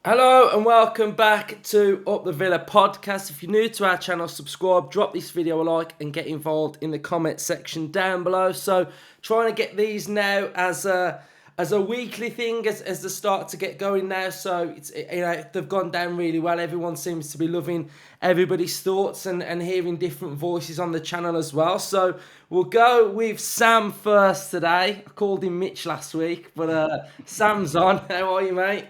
Hello and welcome back to Up the Villa podcast. If you're new to our channel, subscribe, drop this video a like and get involved in the comment section down below. So trying to get these now as a weekly thing as they start to get going now. So it's, they've gone down really well. Everyone seems to be loving everybody's thoughts and hearing different voices on the channel as well. So we'll go with Sam first today. I called him Mitch last week, but Sam's on. How are you, mate?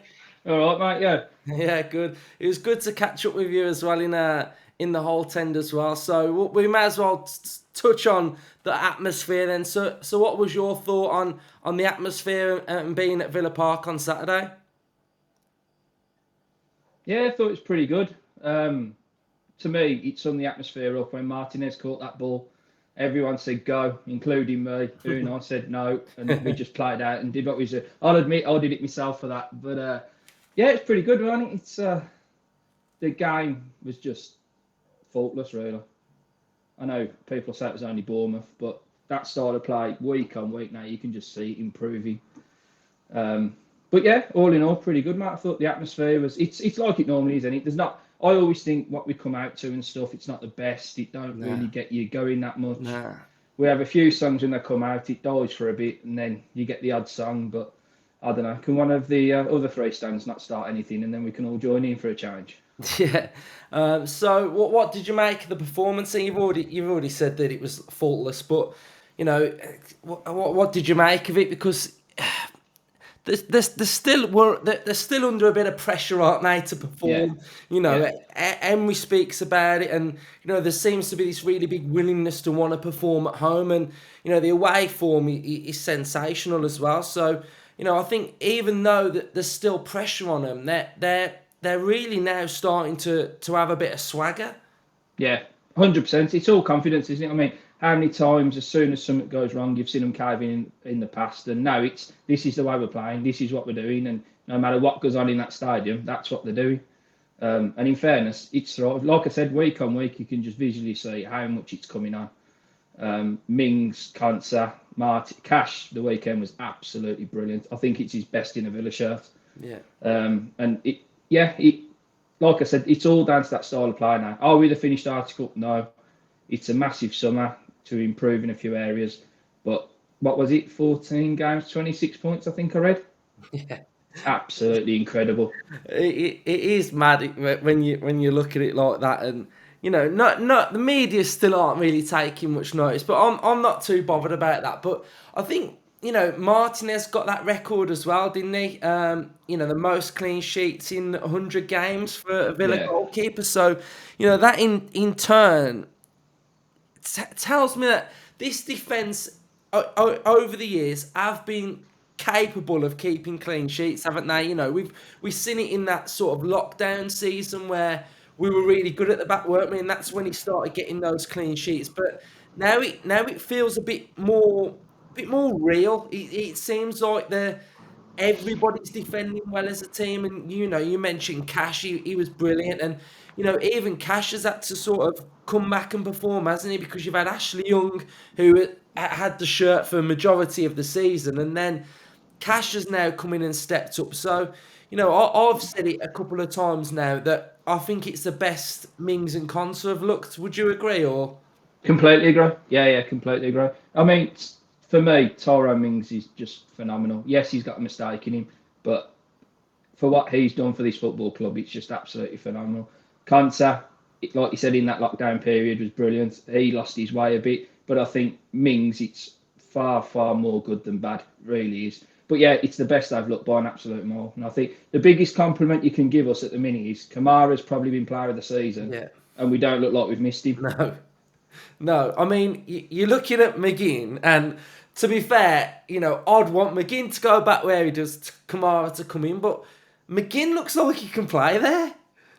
All right, mate. Yeah. Yeah, good. It was good to catch up with you as well in the whole tent as well. So we may as well touch on the atmosphere then. So what was your thought on the atmosphere and being at Villa Park on Saturday? Yeah, I thought it was pretty good. To me, it summed the atmosphere up when Martinez caught that ball. Everyone said go, including me. Uno said no, and we just played out and did what we said. I'll admit I did it myself for that, but yeah, it's pretty good, wasn't it? It's the game was just faultless, really. I know people say it was only Bournemouth, but that style of play week on week now, you can just see it improving. But yeah, all in all, pretty good, mate. I thought the atmosphere was it's like it normally is, isn't it? There's not. I always think what we come out to and stuff, it's not the best. It don't really get you going that much. Nah. We have a few songs when they come out, it dies for a bit, and then you get the odd song, but I don't know. Can one of the other three stands not start anything, and then we can all join in for a change? Yeah. So what did you make of the performance? You've already said that it was faultless, but you know what did you make of it? Because they're still under a bit of pressure, aren't they, to perform? Yeah. Emery speaks about it, and there seems to be this really big willingness to want to perform at home, and the away form is sensational as well. So. I think even though that there's still pressure on them, they're really now starting to have a bit of swagger. Yeah, 100%. It's all confidence, isn't it? I mean, how many times as soon as something goes wrong, you've seen them caving in the past, and now this is the way we're playing, this is what we're doing, and no matter what goes on in that stadium, that's what they're doing. And in fairness, it's like I said, week on week, you can just visually see how much it's coming on. Mings, Konsa, Martin, Cash, the weekend was absolutely brilliant. I think it's his best in a Villa shirt. Yeah. And like I said, it's all down to that style of play now. Are we the finished article? No. It's a massive summer to improve in a few areas. But what was it? 14 games, 26 points, I think I read. Yeah. Absolutely incredible. It is mad when you look at it like that, and not the media still aren't really taking much notice, but I'm not too bothered about that. But I think Martinez got that record as well, didn't he? The most clean sheets in 100 games for a Villa goalkeeper. So that in turn tells me that this defence over the years have been capable of keeping clean sheets, haven't they? We've seen it in that sort of lockdown season where we were really good at the back, weren't we? And that's when he started getting those clean sheets. But now it feels a bit more real. It seems like everybody's defending well as a team. And you mentioned Cash, he was brilliant, and even Cash has had to sort of come back and perform, hasn't he? Because you've had Ashley Young, who had the shirt for a majority of the season, and then Cash has now come in and stepped up. So, I've said it a couple of times now that I think it's the best Mings and Konsa have looked. Would you agree, or? Completely agree. Yeah, completely agree. I mean, for me, Tyrone Mings is just phenomenal. Yes, he's got a mistake in him, but for what he's done for this football club, it's just absolutely phenomenal. Konsa, like you said, in that lockdown period was brilliant. He lost his way a bit, but I think Mings, it's far, far more good than bad, really is. But yeah, it's the best I've looked by an absolute mile. And I think the biggest compliment you can give us at the minute is Kamara's probably been player of the season, and we don't look like we've missed him. No. I mean, you're looking at McGinn, and to be fair, I'd want McGinn to go back where he does, Kamara to come in, but McGinn looks like he can play there.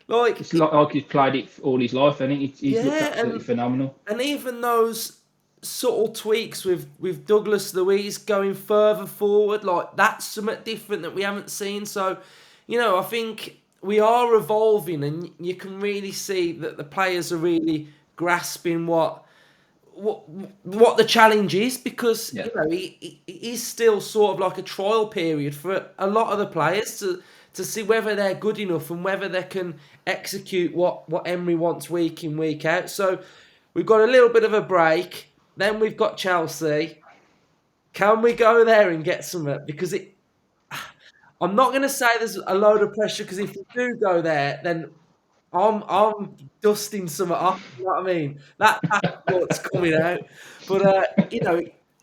It's like he's played it all his life, and he's looked absolutely phenomenal. And even those subtle tweaks with Douglas Luiz going further forward, like that's something different that we haven't seen. So, I think we are evolving, and you can really see that the players are really grasping what what the challenge is, because Yeah. it is still sort of like a trial period for a lot of the players to see whether they're good enough and whether they can execute what Emery wants week in, week out. So we've got a little bit of a break. Then we've got Chelsea. Can we go there and get some? Because I'm not going to say there's a load of pressure, because if we do go there, then I'm dusting some off. You know what I mean? That passport's coming out. But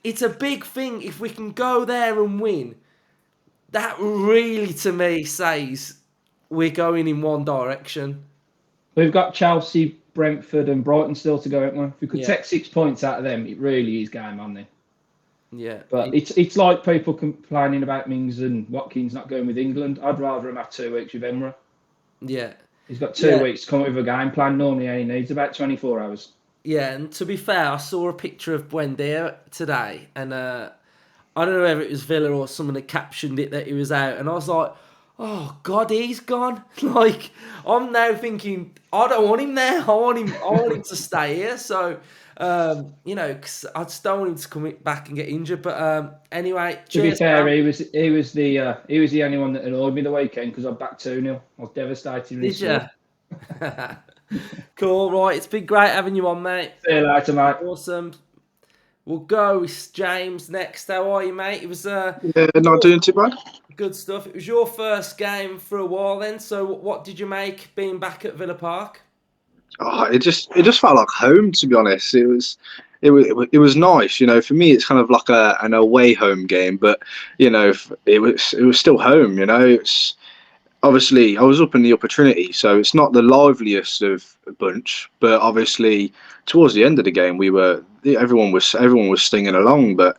it's a big thing if we can go there and win. That really, to me, says we're going in one direction. We've got Chelsea, Brentford, and Brighton still to go, haven't we? If we could Yeah, take 6 points out of them, it really is game on then. yeah, But it's like people complaining about Mings and Watkins not going with England. I'd rather him have 2 weeks with Emra. yeah, He's got two yeah, weeks to come up with a game plan. Normally, he needs about 24 hours. yeah. And to be fair, I saw a picture of Buendia today, and I don't know whether it was Villa or someone that captioned it that he was out, and I was like, "Oh God, he's gone!" Like, I'm now thinking, I don't want him there. I want him. I want him to stay here. So, because I just don't want him to come back and get injured. But anyway, To be cheers, fair, pal. he was the only one that annoyed me the weekend because I backed 2-0. I was devastated when he Did you? scored. Cool. Right, it's been great having you on, mate. See you later, mate. Awesome. We'll go with James next. How are you, mate? It was Yeah, not doing too bad. good stuff. It was your first game for a while then. So what did you make being back at Villa Park? Oh, it just felt like home, to be honest. It was nice, For me, it's kind of like an away home game, but it was still home. It's obviously I was up in the Upper Trinity, so it's not the liveliest of bunch, but obviously towards the end of the game, everyone was singing along. But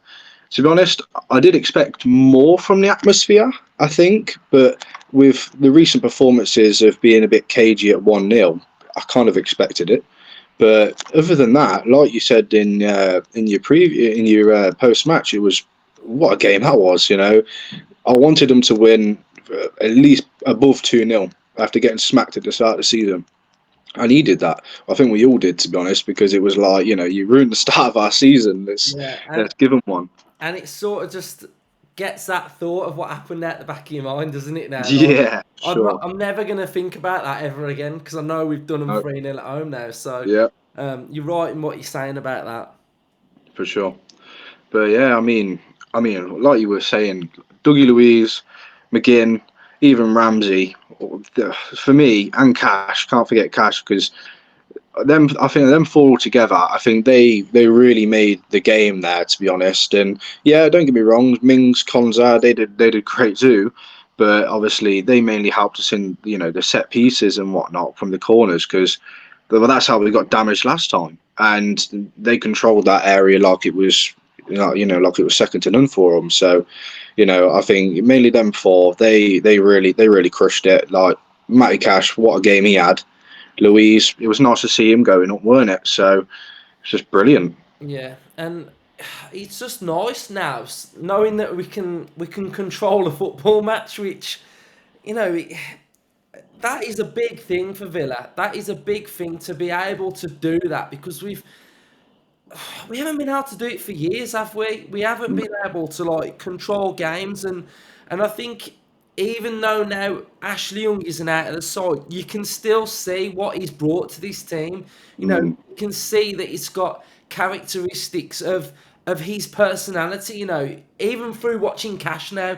to be honest, I did expect more from the atmosphere, I think, but with the recent performances of being a bit cagey at 1-0, I kind of expected it. But other than that, like you said in your post match, it was what a game that was. I wanted them to win at least above 2-0 after getting smacked at the start of the season. I needed that. I think we all did, to be honest, because it was like, you ruined the start of our season. Let's Yeah, let's give them one. and it sort of just gets that thought of what happened at the back of your mind, doesn't it? Now, like, Yeah, sure. I'm never gonna think about that ever again, because I know we've done them No, 3-0 at home now. So yeah, you're right in what you're saying about that. for sure. But yeah, I mean, like you were saying, Dougie Louise, McGinn, even Ramsey, for me, and Cash. Can't forget Cash, because I think them four together, I think they really made the game there, to be honest. And yeah, don't get me wrong, Mings, Konza, they did great too, but obviously they mainly helped us in the set pieces and whatnot from the corners, because that's how we got damaged last time, and they controlled that area like it was like it was second to none for them. So I think mainly them four, they really crushed it. Like Matty Cash, what a game he had. Louise, it was nice to see him going up, weren't it? So it's just brilliant. Yeah, and it's just nice now, knowing that we can control a football match, which you know. It, that is a big thing for Villa. That is a big thing to be able to do that, because we haven't been able to do it for years, have we? We haven't been able to like control games, and I think even though now Ashley Young isn't out of the side, you can still see what he's brought to this team. Mm, You can see that it's got characteristics of his personality. Even through watching Cash now,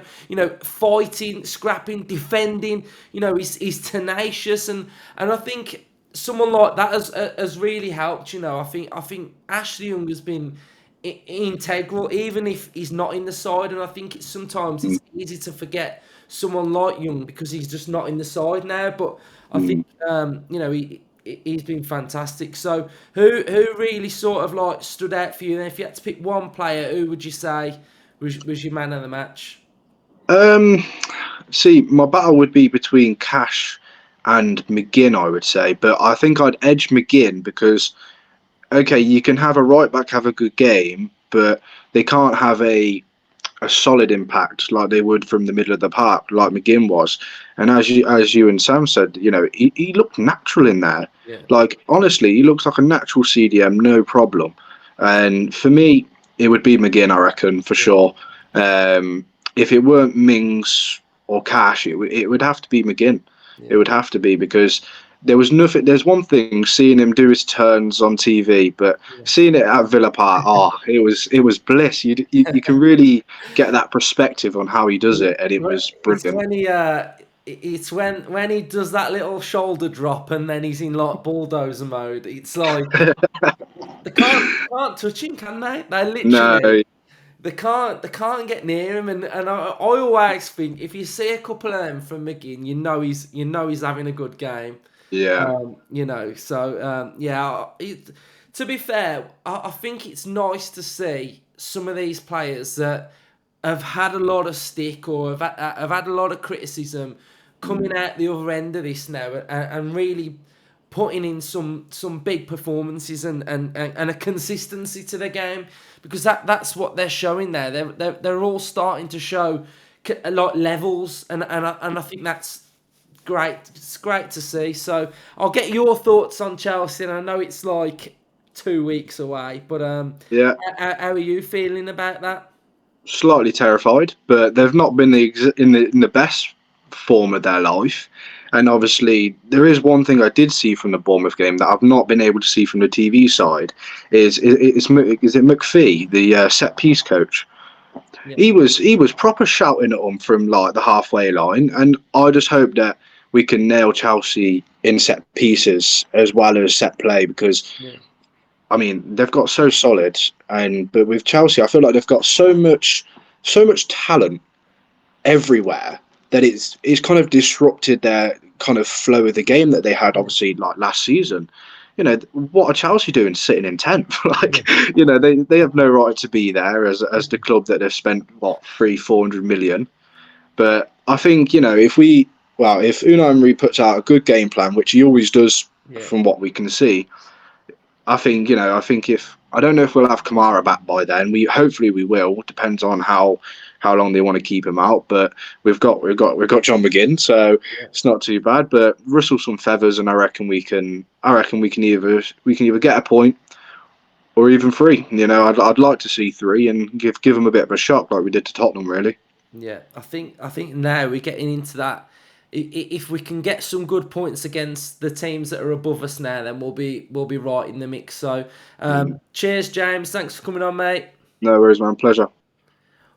fighting, scrapping, defending. He's tenacious, and I think someone like that has really helped. I think Ashley Young has been integral, even if he's not in the side. And I think sometimes mm, it's easy to forget someone like Young because he's just not in the side now. But I think mm. he's been fantastic. So who really sort of like stood out for you? And if you had to pick one player, who would you say was your man of the match? Um, See, my battle would be between Cash and McGinn, I would say, but I think I'd edge McGinn because okay, you can have a right back have a good game, but they can't have a solid impact like they would from the middle of the park, like McGinn was. And as you and Sam said, he looked natural in there. Yeah. Like honestly, he looks like a natural CDM, no problem. And for me, it would be McGinn, I reckon, for sure. If it weren't Mings or Cash, it would have to be McGinn. It would have to be, because there was nothing. There's one thing seeing him do his turns on TV, but seeing it at Villa Park, it was bliss. You can really get that perspective on how he does it, and it was It's brilliant. when it's when he does that little shoulder drop and then he's in like bulldozer mode. It's like they can't touch him, can they? They No, literally they can't get near him. And I always think if you see a couple of them from McGinn, you know he's having a good game. yeah, To be fair, I think it's nice to see some of these players that have had a lot of stick or have had a lot of criticism coming out the other end of this now, and really putting in some big performances and a consistency to the game, because that's what they're showing there. They're all starting to show a lot levels, and I think that's great. It's great to see. So I'll get your thoughts on Chelsea. And I know it's like 2 weeks away, but yeah. how are you feeling about that? Slightly terrified, but they've not been in the best form of their life. And obviously, there is one thing I did see from the Bournemouth game that I've not been able to see from the TV side. Is it McPhee, the set piece coach? Yeah. He was proper shouting at them from like the halfway line, and I just hope that we can nail Chelsea in set pieces as well as set play, because Yeah. I mean, they've got so solid, but with Chelsea, I feel like they've got so much talent everywhere that it's kind of disrupted their kind of flow of the game that they had, obviously, like last season. What are Chelsea doing sitting in 10th? Like, they have no right to be there as the club that they've spent what 300-400 million. But I think if Unai Emery puts out a good game plan, which he always does Yeah. from what we can see, I think if I don't know if we'll have Kamara back by then. Hopefully we will. Depends on how long they want to keep him out. But we've got John McGinn, so it's not too bad. But rustle some feathers, and I reckon we can either get a point or even three. I'd like to see three and give them a bit of a shock like we did to Tottenham, really. Yeah, I think now we're getting into that. If we can get some good points against the teams that are above us now, then we'll be right in the mix. So, cheers, James. Thanks for coming on, mate. No worries, man. Pleasure.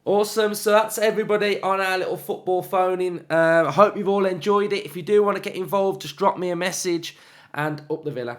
Awesome. So that's everybody on our little football phone-in. I hope you've all enjoyed it. If you do want to get involved, just drop me a message, and up the Villa.